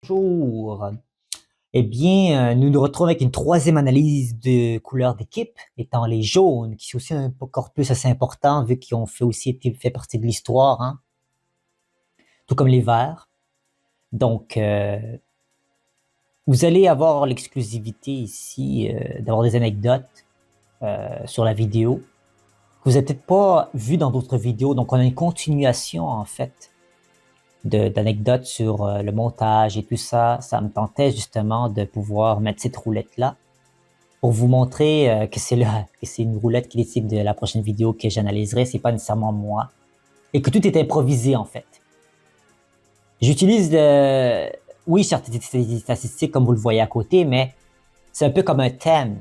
Bonjour. Eh bien, nous nous retrouvons avec une troisième analyse de couleurs d'équipe, étant les jaunes, qui sont aussi un corpus assez important, vu qu'ils ont fait aussi fait partie de l'histoire, hein, tout comme les verts. Donc, vous allez avoir l'exclusivité ici d'avoir des anecdotes sur la vidéo que vous n'avez peut-être pas vu dans d'autres vidéos. Donc, on a une continuation, en fait, d'anecdotes sur le montage et tout ça. Ça me tentait justement de pouvoir mettre cette roulette-là pour vous montrer que c'est une roulette qui est type de la prochaine vidéo que j'analyserai. C'est pas nécessairement moi. Et que tout est improvisé, en fait. J'utilise oui, certes, des statistiques comme vous le voyez à côté, mais c'est un peu comme un thème.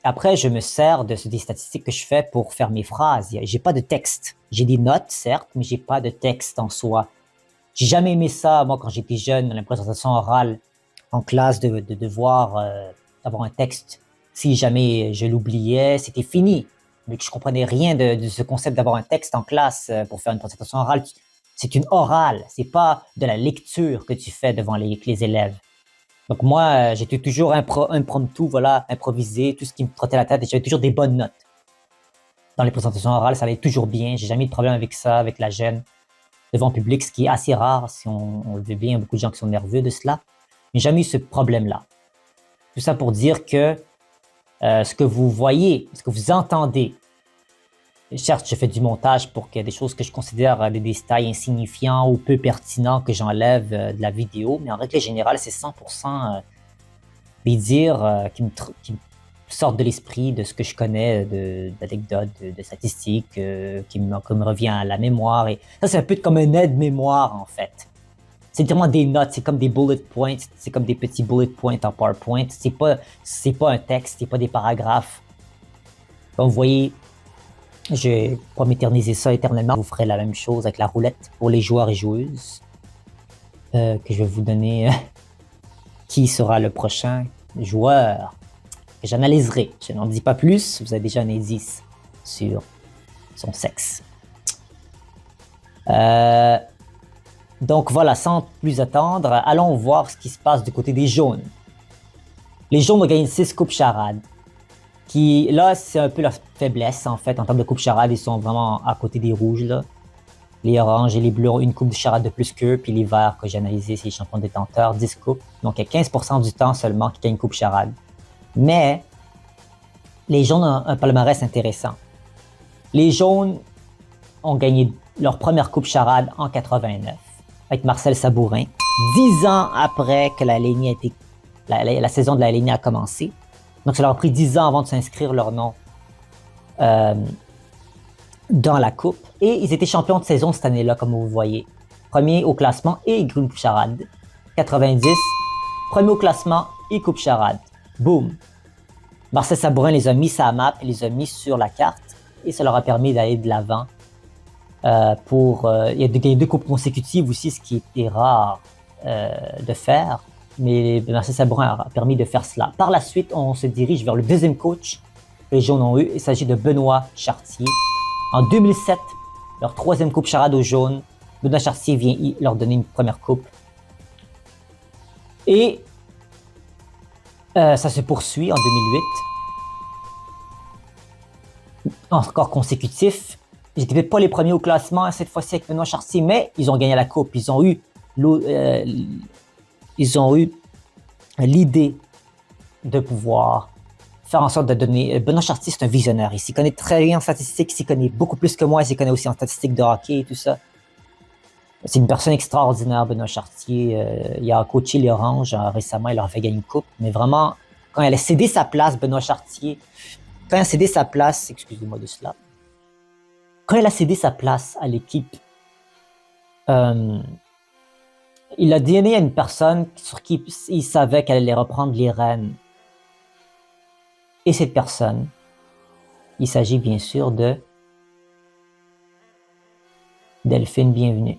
Après, je me sers des statistiques que je fais pour faire mes phrases. J'ai pas de texte. J'ai des notes, certes, mais j'ai pas de texte en soi. J'ai jamais aimé ça, moi, quand j'étais jeune, dans la présentation orale en classe, de devoir avoir un texte. Si jamais je l'oubliais, c'était fini. Mais que je comprenais rien de ce concept d'avoir un texte en classe pour faire une présentation orale. C'est une orale, c'est pas de la lecture que tu fais devant les élèves. Donc moi, j'étais toujours impromptu, voilà, improvisé, tout ce qui me trottait la tête, et j'avais toujours des bonnes notes. Dans les présentations orales, ça allait toujours bien. J'ai jamais eu de problème avec ça, avec la gêne devant le public, ce qui est assez rare si on le veut bien. Il y a beaucoup de gens qui sont nerveux de cela. Mais jamais eu ce problème-là. Tout ça pour dire que ce que vous voyez, ce que vous entendez, certes, je fais du montage pour qu'il y ait des choses que je considère des détails insignifiants ou peu pertinents que j'enlève de la vidéo, mais en règle générale, c'est 100% des dires qui me sortent de l'esprit, de ce que je connais, d'anecdotes, de statistiques, qui me revient à la mémoire. Et ça, c'est un peu comme un aide-mémoire, en fait. C'est vraiment des notes, c'est comme des bullet points, c'est comme des petits bullet points en PowerPoint. C'est pas un texte, c'est pas des paragraphes. Comme vous voyez, je vais pas m'éterniser ça éternellement. Je vous ferai la même chose avec la roulette pour les joueurs et joueuses. Que je vais vous donner qui sera le prochain joueur que j'analyserai. Je n'en dis pas plus, vous avez déjà un indice sur son sexe. Donc voilà, sans plus attendre, allons voir ce qui se passe du côté des jaunes. Les jaunes ont gagné 6 coupes charades. Qui, là, c'est un peu leur faiblesse, en fait. En termes de coupe charade, ils sont vraiment à côté des rouges, là. Les oranges et les bleus ont une coupe de charade de plus qu'eux, puis les verts que j'ai analysé, c'est les champions détenteurs, 10 coupes. Donc, il y a 15% du temps seulement qui gagnent une coupe charade. Mais, les jaunes ont un palmarès intéressant. Les jaunes ont gagné leur première coupe charade en 89, avec Marcel Sabourin, 10 ans après que la saison de la Lignée a commencé. Donc, ça leur a pris 10 ans avant de s'inscrire leur nom dans la coupe. Et ils étaient champions de saison cette année-là, comme vous voyez. Premier au classement et une coupe charade. 90, premier au classement et coupe charade. Boum! Marcel Sabourin les a mis sur la map, les a mis sur la carte. Et ça leur a permis d'aller de l'avant. Il y a gagné 2 coupes consécutives aussi, ce qui était rare de faire. Mais Marcel Sabourin a permis de faire cela. Par la suite, on se dirige vers le deuxième coach que les jaunes ont eu. Il s'agit de Benoît Chartier. En 2007, leur troisième coupe charade aux jaunes. Benoît Chartier vient leur donner une première coupe. Et ça se poursuit en 2008. Encore consécutif. Ils n'étaient peut-être pas les premiers au classement cette fois-ci avec Benoît Chartier, mais ils ont gagné la coupe. Ils ont eu l'idée de pouvoir faire en sorte de donner... Benoît Chartier, c'est un visionnaire. Il s'y connaît très bien en statistiques, il s'y connaît beaucoup plus que moi, il s'y connaît aussi en statistiques de hockey et tout ça. C'est une personne extraordinaire, Benoît Chartier. Il a coaché les Oranges récemment, il leur a fait gagner une coupe. Mais vraiment, quand il a cédé sa place, Benoît Chartier, quand il a cédé sa place, excusez-moi de cela, quand il a cédé sa place à l'équipe, il a donné à une personne sur qui il savait qu'elle allait reprendre les rênes. Et cette personne, il s'agit bien sûr de Delphine Bienvenue.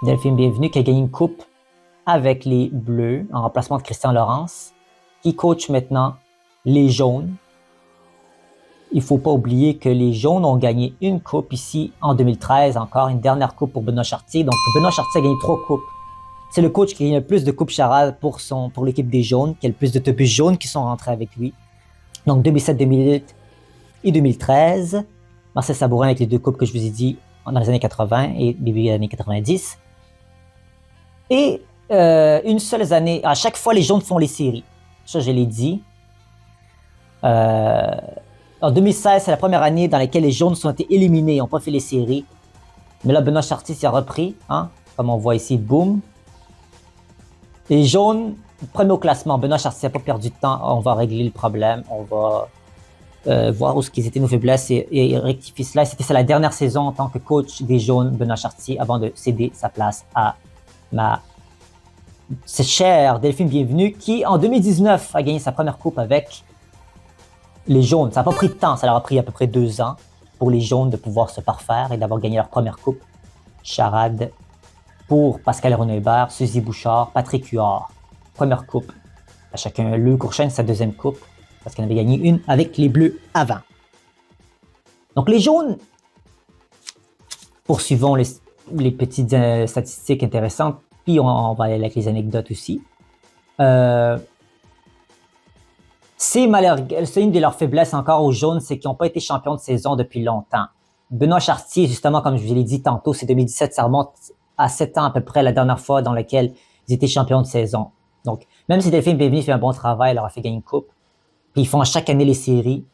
Delphine Bienvenue qui a gagné une coupe avec les Bleus en remplacement de Christian Laurence, qui coach maintenant les Jaunes. Il ne faut pas oublier que les Jaunes ont gagné une coupe ici en 2013, encore une dernière coupe pour Benoît Chartier. Donc Benoît Chartier a gagné 3 coupes C'est le coach qui a gagné le plus de coupes charades pour l'équipe des jaunes, qui a le plus d'autobus jaunes qui sont rentrés avec lui. Donc 2007, 2008 et 2013. Marcel Sabourin avec les 2 coupes que je vous ai dit dans les années 80 et début des années 90. Et une seule année, à chaque fois les jaunes font les séries. Ça, je l'ai dit. En 2016, c'est la première année dans laquelle les jaunes ont été éliminés, ils n'ont pas fait les séries. Mais là, Benoît Chartier s'est repris, hein, comme on voit ici, boum. Les jaunes, premier au classement, Benoît Chartier n'a pas perdu de temps, on va régler le problème, on va voir où étaient nos faiblesses et rectifier cela. C'était la dernière saison en tant que coach des jaunes, Benoît Chartier, avant de céder sa place à ma chère Delphine Bienvenue, qui en 2019 a gagné sa première coupe avec les jaunes. Ça n'a pas pris de temps, ça leur a pris à peu près 2 ans pour les jaunes de pouvoir se parfaire et d'avoir gagné leur première coupe charade pour Pascal Renebert, Suzy Bouchard, Patrick Huard. Première coupe à chacun. Leu Courchaine, sa deuxième coupe, parce qu'elle avait gagné une avec les Bleus avant. Donc les jaunes, poursuivons les petites statistiques intéressantes, puis on va aller avec les anecdotes aussi. C'est une de leurs faiblesses encore aux jaunes, c'est qu'ils n'ont pas été champions de saison depuis longtemps. Benoît Chartier, justement, comme je vous l'ai dit tantôt, c'est 2017, ça remonte à 7 ans à peu près la dernière fois dans laquelle ils étaient champions de saison. Donc, même si Delphine Bienvenue fait un bon travail, elle leur a fait gagner une coupe, puis ils font chaque année les séries,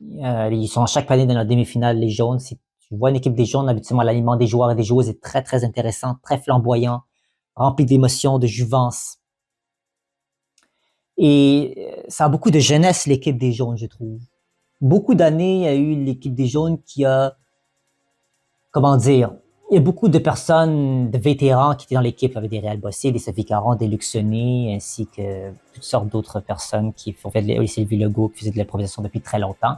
ils sont chaque année dans la demi-finale, les jaunes. Si tu vois une équipe des jaunes, habituellement, l'aliment des joueurs et des joueuses est très, très intéressant, très flamboyant, rempli d'émotions, de jouvence. Et ça a beaucoup de jeunesse, l'équipe des jaunes, je trouve. Beaucoup d'années, il y a eu l'équipe des jaunes qui a, comment dire, il y a beaucoup de personnes, de vétérans qui étaient dans l'équipe. Il y avait des Réal Bossé, des Sophie Caron, des Luxonné, ainsi que toutes sortes d'autres personnes qui font de Sylvie Legault, qui faisait de l'improvisation depuis très longtemps.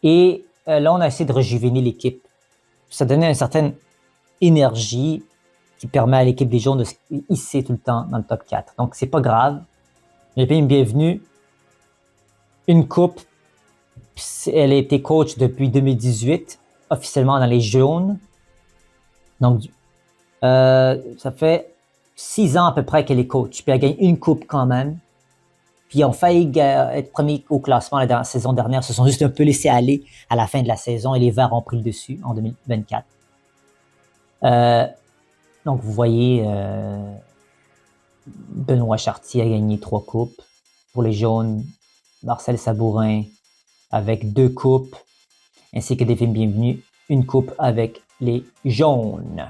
Et là, on a essayé de rejuvéner l'équipe. Ça donnait une certaine énergie qui permet à l'équipe des jaunes de se hisser tout le temps dans le top 4. Donc, c'est pas grave. J'ai payé une bienvenue. Une coupe. Elle a été coach depuis 2018, officiellement dans les jaunes. Donc, ça fait 6 ans à peu près qu'elle est coach. Puis elle gagne une coupe quand même. Puis ils ont failli être premiers au classement la saison dernière. Ils se sont juste un peu laissés aller à la fin de la saison et les Verts ont pris le dessus en 2024. Donc, vous voyez, Benoît Chartier a gagné 3 coupes. Pour les jaunes, Marcel Sabourin avec 2 coupes, ainsi que Delphine Bienvenue, une coupe avec les jaunes.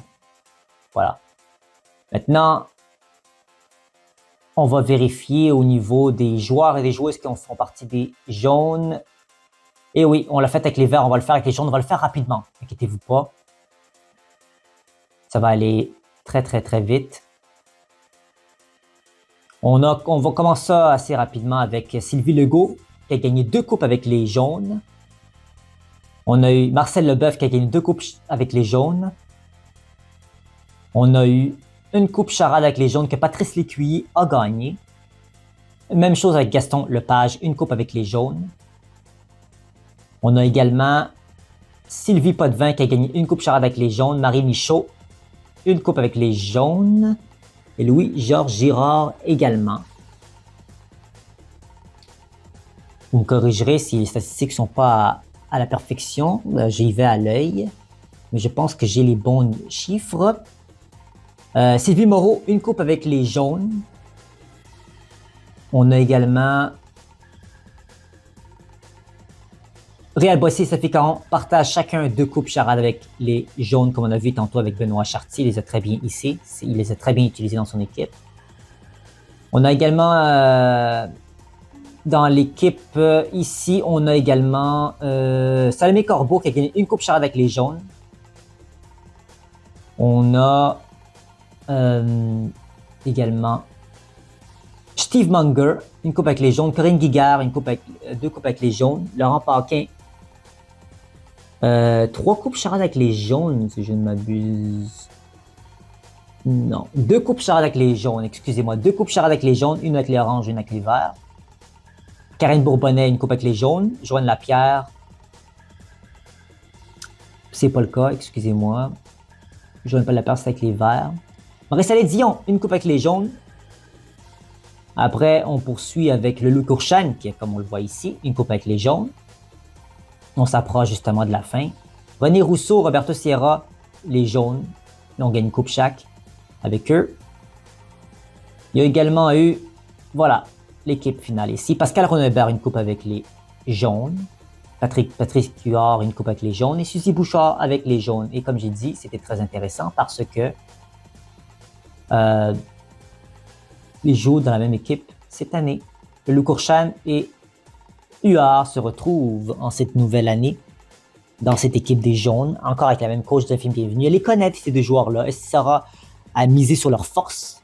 Voilà. Maintenant, on va vérifier au niveau des joueurs et des joueuses qui font partie des jaunes. Et oui, on l'a fait avec les verts, on va le faire avec les jaunes, on va le faire rapidement. Inquiétez-vous pas. Ça va aller très, très, très vite. On va commencer ça assez rapidement avec Sylvie Legault, qui a gagné 2 coupes avec les jaunes. On a eu Marcel Leboeuf qui a gagné 2 coupes avec les jaunes. On a eu une coupe charade avec les jaunes que Patrice Lécuyer a gagné. Même chose avec Gaston Lepage, une coupe avec les jaunes. On a également Sylvie Potvin qui a gagné une coupe charade avec les jaunes. Marie Michaud, une coupe avec les jaunes. Et Louis-Georges Girard également. Vous me corrigerez si les statistiques ne sont pas à la perfection. J'y vais à l'œil. Mais je pense que j'ai les bons chiffres. Sylvie Moreau, une coupe avec les jaunes. On a également Réal Bossé et Sophie Caron partagent chacun 2 coupes charades avec les jaunes, comme on a vu tantôt avec Benoît Chartier. Il les a très bien hissés. Il les a très bien utilisés dans son équipe. On a également, dans l'équipe ici, on a également Salomé Corbeau qui a gagné une coupe charade avec les jaunes. On a également Steve Munger, une coupe avec les jaunes. Corinne Guigard, 2 coupes avec les jaunes. Laurent Paquin, 3 coupes charades avec les jaunes, si je ne m'abuse. Non, 2 coupes charades avec les jaunes, excusez-moi. 2 coupes charades avec les jaunes, une avec les oranges, une avec les verts. Karine Bourbonnais, une coupe avec les jaunes. Joanne Lapierre, c'est pas le cas, excusez-moi. Joanne Lapierre, c'est avec les verts. Marie-Salé Dion, une coupe avec les jaunes. Après, on poursuit avec le Louis Courchane, qui est comme on le voit ici, une coupe avec les jaunes. On s'approche justement de la fin. René Rousseau, Roberto Sierra, les jaunes. Là, on gagne une coupe chaque avec eux. Il y a également eu, voilà, l'équipe finale ici. Pascal Ronebert, une coupe avec les jaunes. Patrice Huard, une coupe avec les jaunes. Et Suzy Bouchard avec les jaunes. Et comme j'ai dit, c'était très intéressant parce que ils jouent dans la même équipe cette année. Le Courchane et Huard se retrouvent en cette nouvelle année dans cette équipe des jaunes, encore avec la même coach de film bienvenue. Elle les connaît, ces deux joueurs-là. Est-ce que ça aura à miser sur leur force?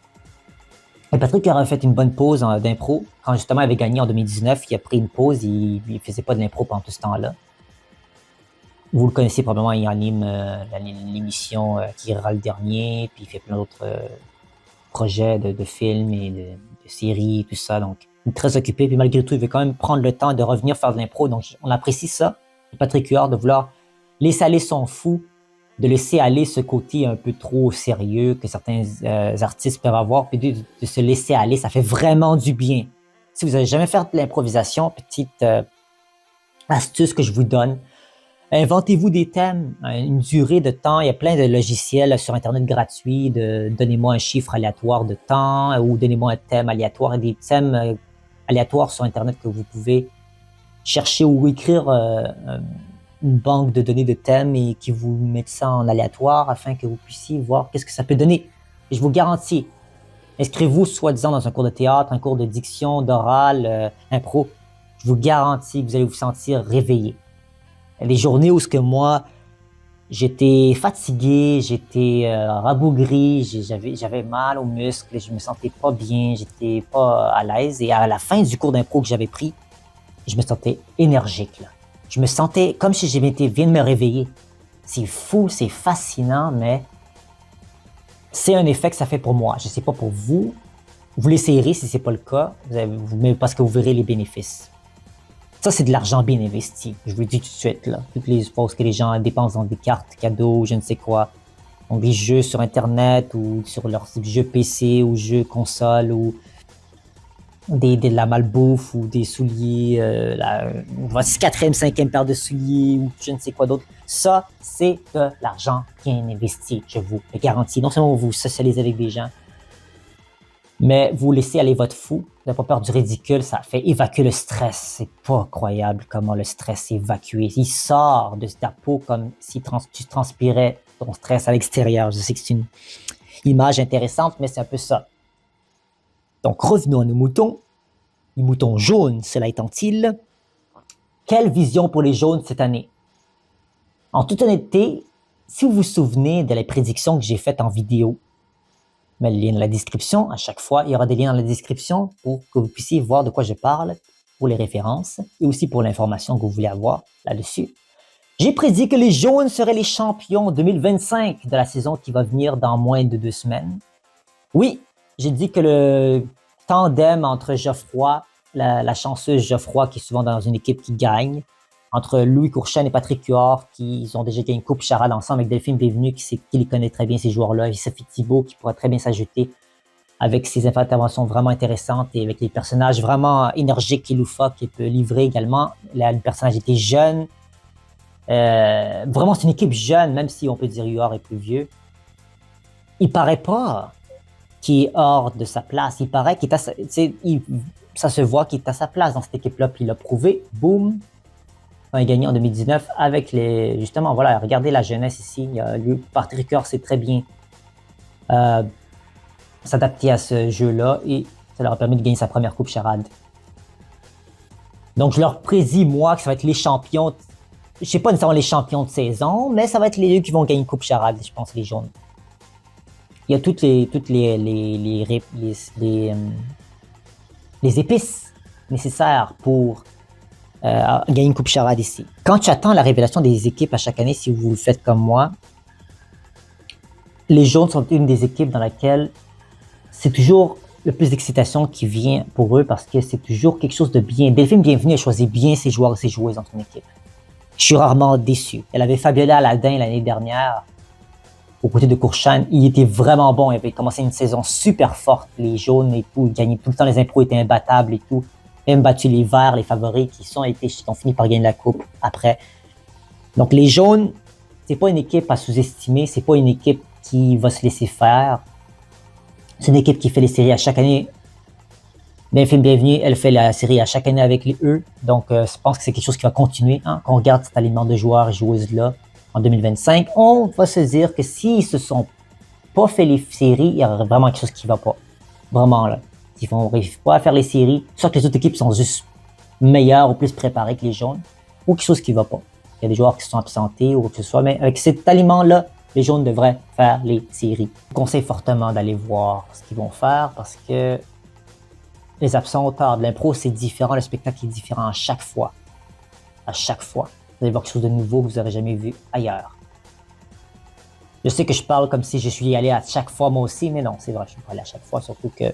Et Patrick a fait une bonne pause d'impro. Quand justement il avait gagné en 2019, il a pris une pause, il ne faisait pas de l'impro pendant tout ce temps-là. Vous le connaissez probablement, il anime l'émission qui ira le dernier, puis il fait plein d'autres projets de films et de séries, tout ça. Donc, il est très occupé, puis malgré tout, il veut quand même prendre le temps de revenir faire de l'impro. Donc, on apprécie ça. Patrick Huard, de vouloir laisser aller son fou, de laisser aller ce côté un peu trop sérieux que certains artistes peuvent avoir, puis de se laisser aller, ça fait vraiment du bien. Si vous n'avez jamais fait de l'improvisation, petite astuce que je vous donne, inventez-vous des thèmes, une durée de temps. Il y a plein de logiciels sur Internet gratuits de donnez-moi un chiffre aléatoire de temps ou donnez-moi un thème aléatoire. Il y a des thèmes aléatoires sur Internet que vous pouvez chercher ou écrire une banque de données de thèmes et qui vous met ça en aléatoire afin que vous puissiez voir qu'est-ce que ça peut donner. Et je vous garantis, inscrivez-vous soi-disant dans un cours de théâtre, un cours de diction, d'oral, impro. Je vous garantis que vous allez vous sentir réveillé. Les journées où ce que moi, j'étais fatigué, j'étais rabougri, j'avais mal aux muscles, je me sentais pas bien, j'étais pas à l'aise. Et à la fin du cours d'impro que j'avais pris, je me sentais énergique. Là. Je me sentais comme si viens de me réveiller. C'est fou, c'est fascinant, mais c'est un effet que ça fait pour moi. Je sais pas pour vous. Vous l'essayerez si c'est pas le cas, parce que vous verrez les bénéfices. Ça, c'est de l'argent bien investi. Je vous le dis tout de suite, là. Toutes les choses que les gens dépensent dans des cartes, cadeaux, je ne sais quoi. Donc, des jeux sur Internet ou sur leurs jeux PC ou jeux console ou de la malbouffe ou des souliers, votre 4e, 5e paire de souliers ou je ne sais quoi d'autre. Ça, c'est de l'argent bien investi, je vous le garantis. Non seulement vous socialisez avec des gens, mais vous laissez aller votre fou. Vous n'avez pas peur du ridicule, ça fait évacuer le stress. C'est pas croyable comment le stress est évacué. Il sort de ta peau comme si tu transpirais ton stress à l'extérieur. Je sais que c'est une image intéressante, mais c'est un peu ça. Donc revenons à nos moutons. Les moutons jaunes, cela étant-il, quelle vision pour les jaunes cette année? En toute honnêteté, si vous vous souvenez de la prédiction que j'ai faite en vidéo, je mets le lien dans la description. À chaque fois, il y aura des liens dans la description pour que vous puissiez voir de quoi je parle, pour les références et aussi pour l'information que vous voulez avoir là-dessus. J'ai prédit que les jaunes seraient les champions 2025 de la saison qui va venir dans moins de 2 semaines. Oui, j'ai dit que le tandem entre Geoffroy, la chanceuse Geoffroy qui est souvent dans une équipe qui gagne, entre Louis Courchane et Patrick Huard, qui ont déjà gagné une coupe charade ensemble avec Delphine Bienvenue, qui les connaît très bien, ces joueurs-là, et Sophie Thibault, qui pourra très bien s'ajouter avec ses interventions vraiment intéressantes et avec les personnages vraiment énergiques et loufoques qu'il peut livrer également. Le personnage était jeune. Vraiment, c'est une équipe jeune, même si on peut dire Huard est plus vieux. Il paraît pas qu'il est hors de sa place. Il paraît qu'il est ça se voit qu'il est à sa place dans cette équipe-là, puis il l'a prouvé. Boum! On a gagné en 2019 avec justement, voilà, regardez la jeunesse ici. Patrick Huard sait très bien s'adapter à ce jeu-là et ça leur a permis de gagner sa première coupe charade. Donc, je leur prédis, moi, que ça va être les champions. Je sais pas nécessairement les champions de saison, mais ça va être les deux qui vont gagner une coupe charade, je pense, les jaunes. Il y a toutes les épices nécessaires pour gagner une coupe charade ici. Quand tu attends la révélation des équipes à chaque année, si vous le faites comme moi, les jaunes sont une des équipes dans laquelle c'est toujours le plus d'excitation qui vient pour eux parce que c'est toujours quelque chose de bien. Delphine Bienvenue a choisi bien ses joueurs et ses joueuses dans son équipe. Je suis rarement déçu. Elle avait Fabiola Aladin l'année dernière. aux côtés de Courchane. Il était vraiment bon. Il avait commencé une saison super forte. Les jaunes et tout, ils gagnaient tout le temps. Les impros étaient imbattables et tout. Même battu les verts, les favoris qui ont fini par gagner la coupe après. Donc les jaunes, c'est pas une équipe à sous-estimer. C'est pas une équipe qui va se laisser faire. C'est une équipe qui fait les séries à chaque année. Bienvenue, elle fait la série à chaque année avec eux. Donc, je pense que c'est quelque chose qui va continuer. Hein. Quand on regarde cet alignement de joueurs et joueuses-là en 2025, on va se dire que s'ils se sont pas fait les séries, il y a vraiment quelque chose qui va pas. Vraiment, là. S'ils ne réussissent pas à faire les séries, soit que les autres équipes sont juste meilleures ou plus préparées que les jaunes, ou quelque chose qui va pas. Il y a des joueurs qui se sont absentés ou quoi que ce soit, mais avec cet aliment-là, les jaunes devraient faire les séries. Je vous conseille fortement d'aller voir ce qu'ils vont faire parce que les absents ont tard. De l'impro, c'est différent. Le spectacle est différent à chaque fois. À chaque fois. Vous allez voir quelque chose de nouveau que vous n'aurez jamais vu ailleurs. Je sais que je parle comme si je suis allé à chaque fois moi aussi, mais non, c'est vrai, je suis pas allé à chaque fois, surtout que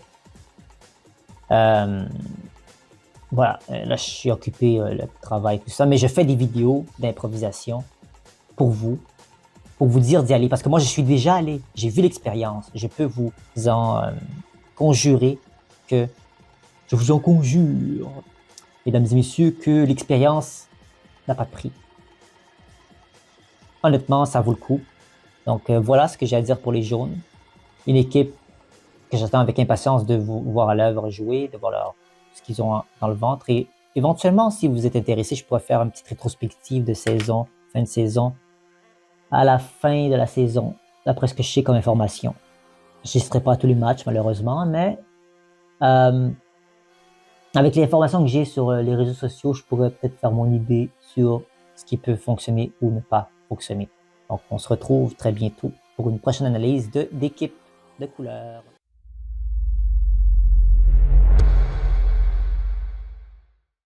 voilà, là je suis occupé, le travail, tout ça, mais je fais des vidéos d'improvisation pour vous dire d'y aller, parce que moi je suis déjà allé, j'ai vu l'expérience, je peux vous en conjurer que, je vous en conjure, mesdames et messieurs, que l'expérience n'a pas de prix. Honnêtement, ça vaut le coup. Donc voilà ce que j'ai à dire pour les jaunes. Une équipe que j'attends avec impatience de vous voir à l'œuvre jouer, de voir ce qu'ils ont dans le ventre. Et éventuellement, si vous êtes intéressé, je pourrais faire une petite rétrospective de saison, fin de saison, à la fin de la saison, d'après ce que je sais comme information. Je ne serai pas à tous les matchs, malheureusement, mais avec les informations que j'ai sur les réseaux sociaux, je pourrais peut-être faire mon idée sur ce qui peut fonctionner ou ne pas fonctionner. Donc, on se retrouve très bientôt pour une prochaine analyse d'équipe de couleurs.